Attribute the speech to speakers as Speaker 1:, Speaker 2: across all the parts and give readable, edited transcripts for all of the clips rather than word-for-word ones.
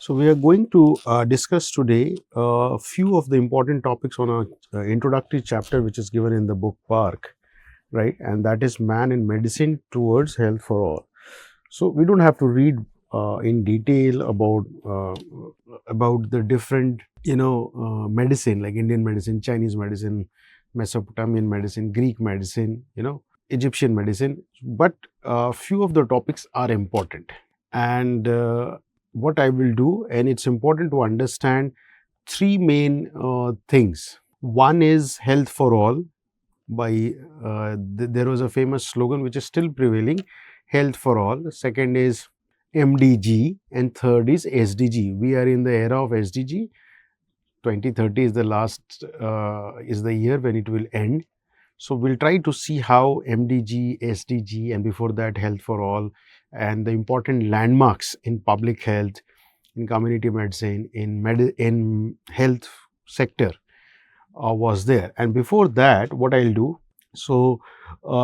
Speaker 1: So, we are going to discuss today a few of the important topics on our introductory chapter, which is given in the book Park, right? And that is Man in Medicine Towards Health for All. So, we don't have to read in detail about the different, medicine like Indian medicine, Chinese medicine, Mesopotamian medicine, Greek medicine, Egyptian medicine, but few of the topics are important. And what I will do, and it's important to understand three main things. One is health for all. There was a famous slogan which is still prevailing, health for all. Second is MDG, and third is SDG. We are in the era of SDG. 2030 is the last is the year when it will end. So, we'll try to see how MDG, SDG, and before that health for all, and the important landmarks in public health, in community medicine, in health sector was there. And before that, what I'll do, so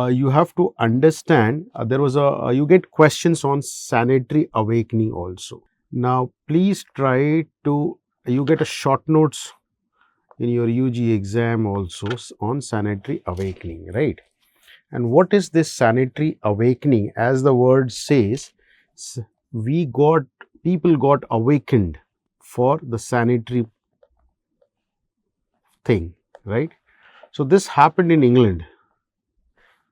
Speaker 1: you have to understand, you get questions on sanitary awakening also. Now, please try to, you get a short notes in your UG exam also on sanitary awakening, right? And what is this sanitary awakening? As the word says, people got awakened for the sanitary thing, right? So, this happened in England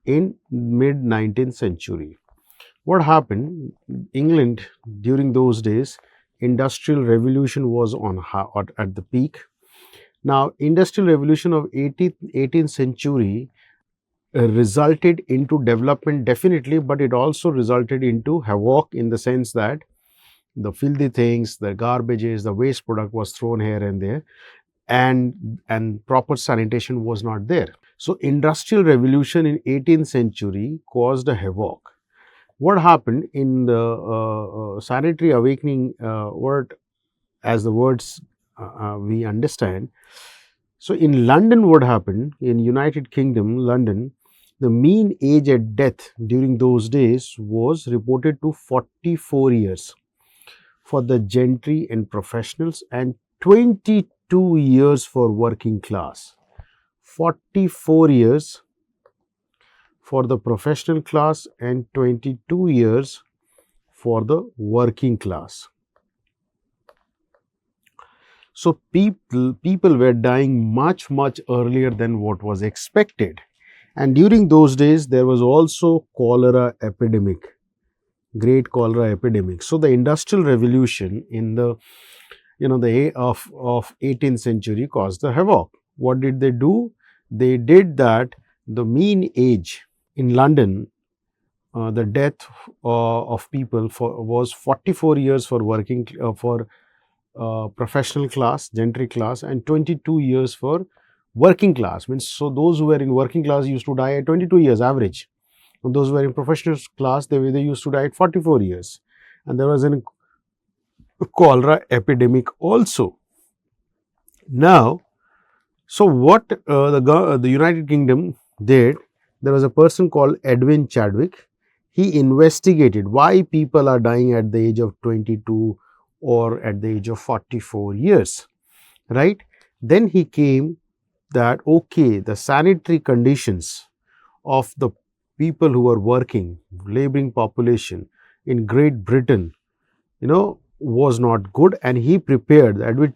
Speaker 1: in mid 19th century. What happened? England during those days, industrial revolution was at the peak. Now, industrial revolution of 18th century resulted into development definitely, but it also resulted into havoc in the sense that the filthy things, the garbages, the waste product was thrown here and there, and proper sanitation was not there. So, industrial revolution in 18th century caused a havoc. What happened in the sanitary awakening word, as the words we understand. So, in London, what happened in United Kingdom, London, the mean age at death during those days was reported to 44 years for the gentry and professionals, and 22 years for working class. 44 years for the professional class and 22 years for the working class. So, people were dying much earlier than what was expected. And during those days, there was also cholera epidemic, great cholera epidemic. So, the industrial revolution in the of 18th century caused the havoc. What did they do? They did that the mean age in London, the death of people was 44 years for working professional class, gentry class, and 22 years for working class. Means, so those who were in working class used to die at 22 years average. And those who were in professional class, they used to die at 44 years. And there was a cholera epidemic also. Now, so what the United Kingdom did, there was a person called Edwin Chadwick. He investigated why people are dying at the age of 22 or at the age of 44 years, right? Then he came that, okay, the sanitary conditions of the people who are working, laboring population in Great Britain, was not good, and he prepared, Edwin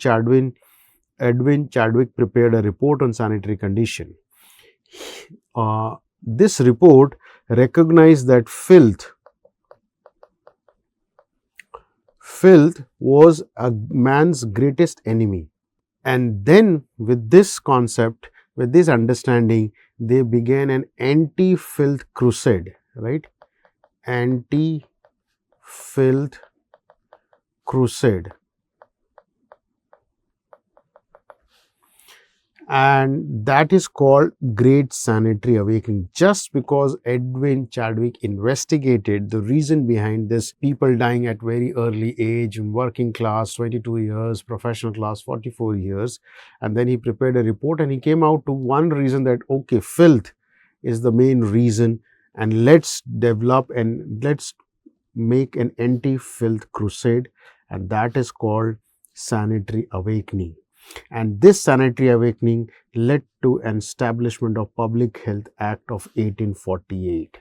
Speaker 1: Chadwick prepared a report on sanitary condition. This report recognized that filth was a man's greatest enemy. And then with this concept, with this understanding, they began an anti-filth crusade, right? Anti-filth crusade. And that is called Great Sanitary Awakening, just because Edwin Chadwick investigated the reason behind this, people dying at very early age, working class 22 years, professional class 44 years, and then he prepared a report and he came out to one reason that, okay, filth is the main reason, and let's develop and let's make an anti-filth crusade, and that is called sanitary awakening. And this sanitary awakening led to an establishment of Public Health Act of 1848.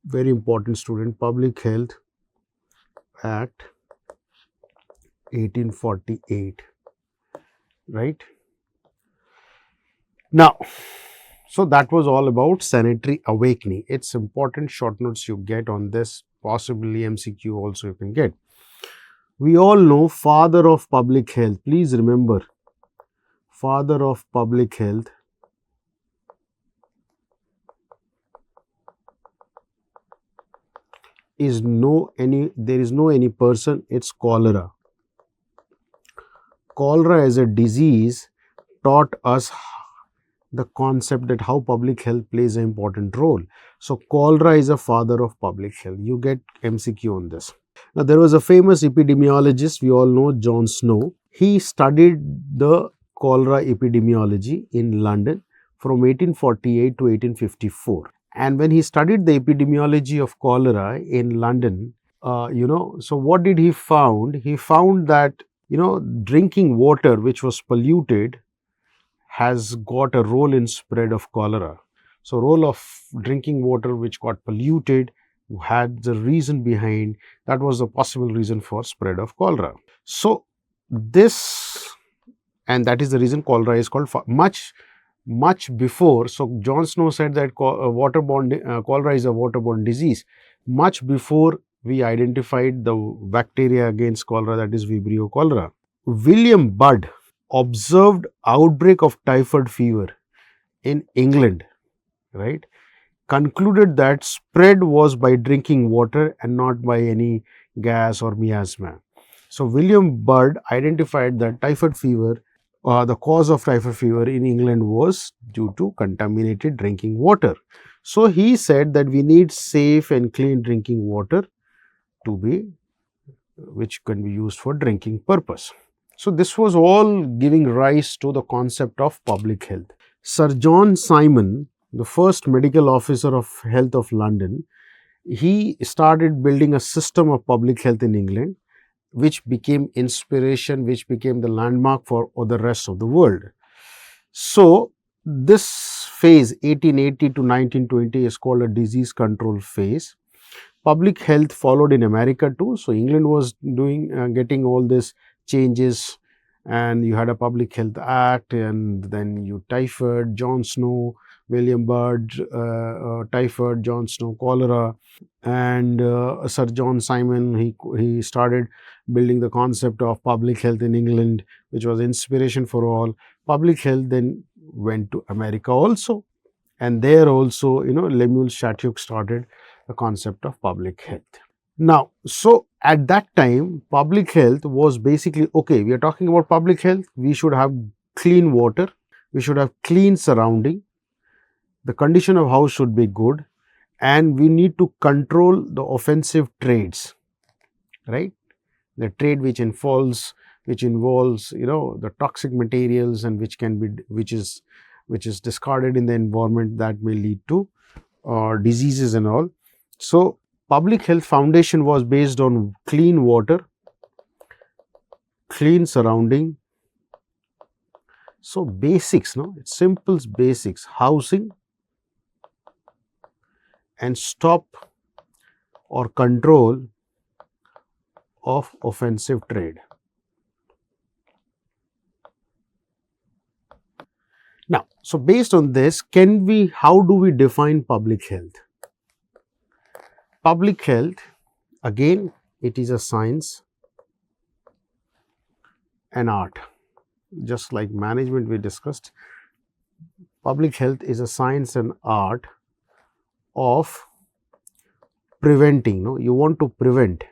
Speaker 1: Very important, student. Public Health Act 1848, right? Now, so that was all about sanitary awakening. It's important short notes you get on this, possibly MCQ also you can get. We all know father of public health. Please remember, father of public health is there is no any person, it's cholera. Cholera as a disease taught us the concept that how public health plays an important role. So, cholera is a father of public health. You get MCQ on this. Now, there was a famous epidemiologist, we all know, John Snow. He studied the cholera epidemiology in London from 1848 to 1854. And when he studied the epidemiology of cholera in London, so what did he found? He found that, drinking water which was polluted has got a role in spread of cholera. So, role of drinking water which got polluted had the reason behind, that was the possible reason for spread of cholera. So, this, and that is the reason cholera is called much before. So, John Snow said that cholera is a waterborne disease much before we identified the bacteria against cholera, that is Vibrio cholera. William Budd observed outbreak of typhoid fever in England, right? Concluded that spread was by drinking water and not by any gas or miasma. So, William Budd identified that typhoid fever, the cause of typhoid fever in England was due to contaminated drinking water. So, he said that we need safe and clean drinking water which can be used for drinking purpose. So, this was all giving rise to the concept of public health. Sir John Simon, the first medical officer of health of London, he started building a system of public health in England, which became inspiration, which became the landmark for the rest of the world. So, this phase 1880 to 1920 is called a disease control phase. Public health followed in America too. So, England was getting all this changes, and you had a Public Health Act, and then typhoid, John Snow, William Budd, typhoid, John Snow, cholera, and Sir John Simon, he started building the concept of public health in England, which was inspiration for all. Public health then went to America also, and there also, Lemuel Shattuck started the concept of public health. Now, so at that time, public health was basically, okay, we are talking about public health, we should have clean water, we should have clean surrounding, the condition of house should be good, and we need to control the offensive trades, right? The trade which involves, the toxic materials, and which is discarded in the environment, that may lead to diseases and all. So, Public Health Foundation was based on clean water, clean surrounding. So, basics, it's simple basics, housing and stop or control of offensive trade. Now, so based on this, how do we define public health? Public health, again, it is a science and art. Just like management we discussed, public health is a science and art of preventing. You want to prevent.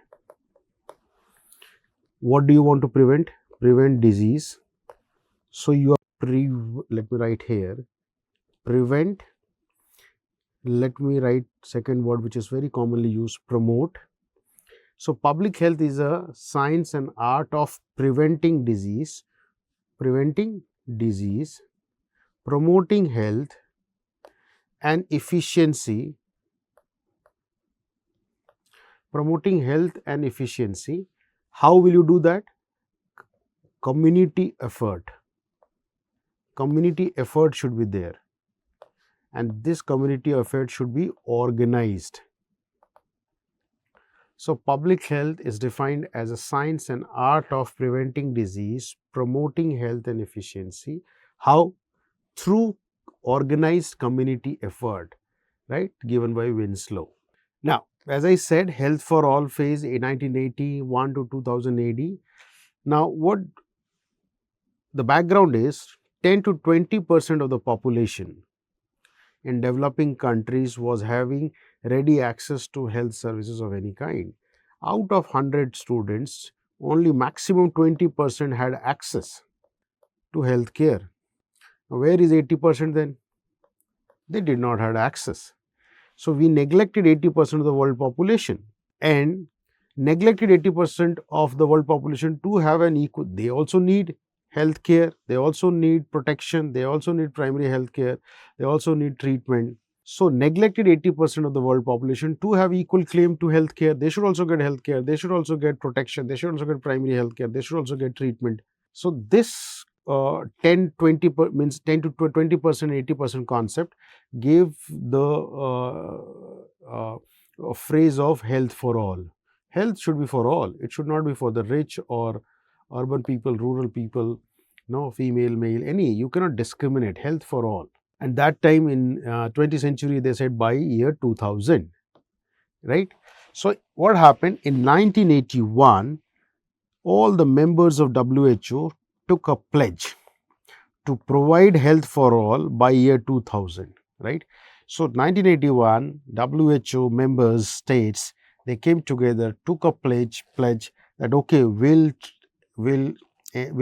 Speaker 1: What do you want to prevent? Prevent disease. So, you are let me write here, prevent. Let me write second word which is very commonly used, promote. So, public health is a science and art of preventing disease, promoting health and efficiency promoting health and efficiency. How will you do that? Community effort. Community effort should be there, and this community effort should be organized. So, public health is defined as a science and art of preventing disease, promoting health and efficiency. How? Through organized community effort, right, given by Winslow. Now, as I said, health for all phase in 1981 to 2000 AD. Now, what the background is, 10 to 20% of the population in developing countries was having ready access to health services of any kind. Out of 100 students, only maximum 20% had access to health care. Now, where is 80% then? They did not have access. So, we neglected 80% of the world population, and neglected 80% of the world population to have an equal. They also need health care, they also need protection, they also need primary health care, they also need treatment. So, neglected 80% of the world population to have equal claim to health care. They should also get health care, they should also get protection, they should also get primary health care, they should also get treatment. So, this 10, 20 means 10 to 20%, 80% concept gave the phrase of health for all. Health should be for all. It should not be for the rich or urban people, rural people, no, female, male, any. You cannot discriminate. Health for all. And that time in 20th century, they said by year 2000, right? So, what happened in 1981? All the members of WHO took a pledge to provide health for all by year 2000, right? So, 1981 WHO members states, they came together, took a pledge that okay, we'll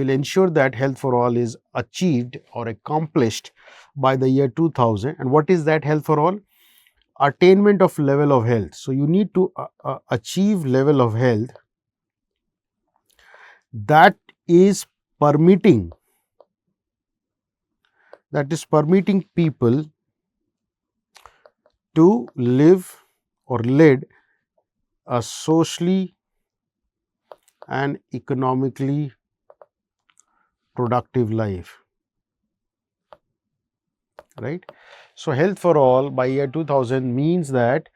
Speaker 1: ensure that health for all is achieved or accomplished by the year 2000. And what is that health for all? Attainment of level of health. So, you need to achieve level of health that is permitting people to live or lead a socially and economically productive life, right? So, health for all by year 2000 means that,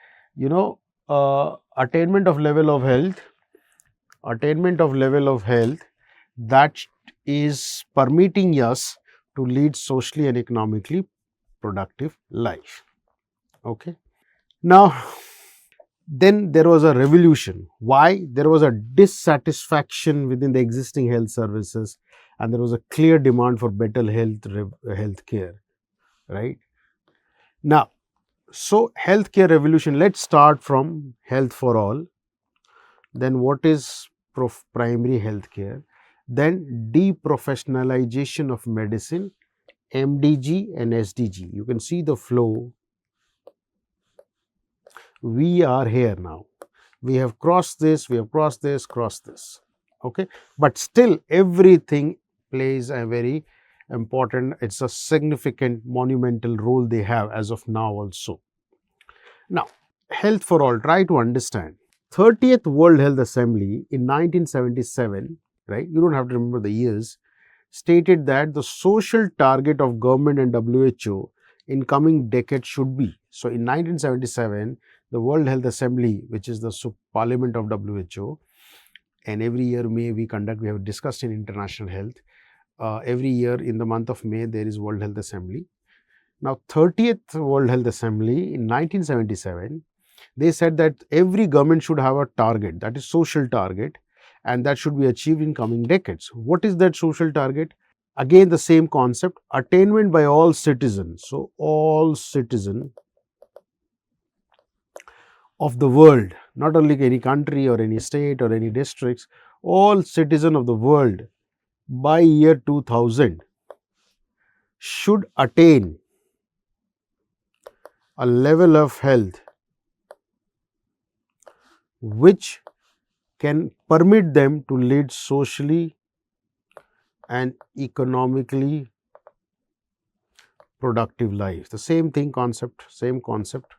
Speaker 1: attainment of level of health that is permitting us to lead socially and economically productive life. Okay. Now, then there was a revolution. Why? There was a dissatisfaction within the existing health services, and there was a clear demand for better health care, right? Now, so healthcare revolution, let's start from health for all. Then what is primary health care? Then deprofessionalization of medicine, MDG and SDG. You can see the flow. We are here now. We have crossed this, we have crossed this, okay. But still everything plays a very important, it's a significant monumental role they have as of now also. Now, health for all, try to understand. 30th World Health Assembly in 1977, right, you don't have to remember the years, stated that the social target of government and WHO in coming decades should be. So, in 1977, the World Health Assembly, which is the parliament of WHO, and every year May we have discussed in international health, every year in the month of May there is World Health Assembly. Now, 30th World Health Assembly in 1977, they said that every government should have a target, that is social target, and that should be achieved in coming decades. What is that social target? Again the same concept, attainment by all citizens. So, all citizens of the world, not only any country or any state or any districts, all citizens of the world by year 2000 should attain a level of health which can permit them to lead socially and economically productive life. The same thing concept, same concept.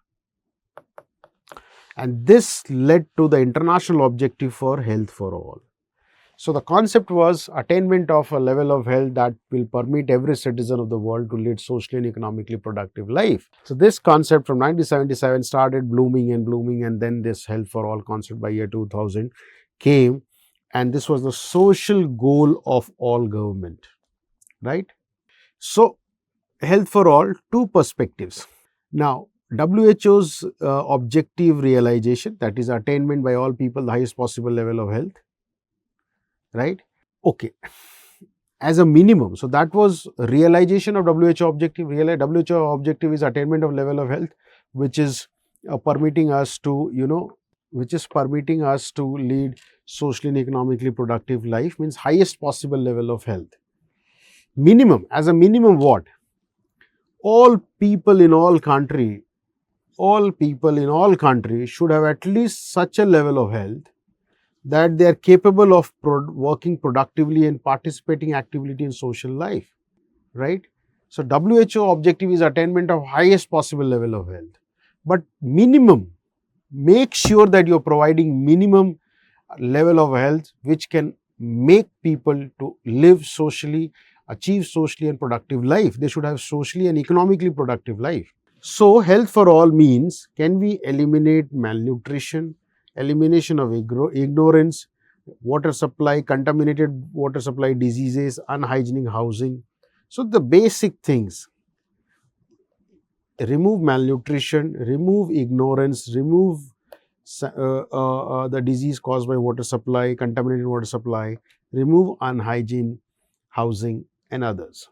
Speaker 1: and this led to the international objective for health for all. So, the concept was attainment of a level of health that will permit every citizen of the world to lead socially and economically productive life. So, this concept from 1977 started blooming, and then this health for all concept by year 2000 came, and this was the social goal of all government, right. So, health for all, two perspectives. Now, WHO's objective realization, that is attainment by all people the highest possible level of health, right. Okay, as a minimum. So, that was realization of WHO objective. WHO objective is attainment of level of health, which is permitting us to, permitting us to lead socially and economically productive life, means highest possible level of health. Minimum, as a minimum, what? All people in all country should have at least such a level of health that they are capable of working productively and participating actively in social life, right. So, WHO objective is attainment of highest possible level of health, but minimum, make sure that you are providing minimum level of health which can make people to live socially, achieve socially and productive life. They should have socially and economically productive life. So, health for all means, can we eliminate malnutrition, elimination of ignorance, water supply, contaminated water supply diseases, unhygienic housing. So, the basic things: remove malnutrition, remove ignorance, remove the disease caused by water supply, contaminated water supply, remove unhygiene housing and others.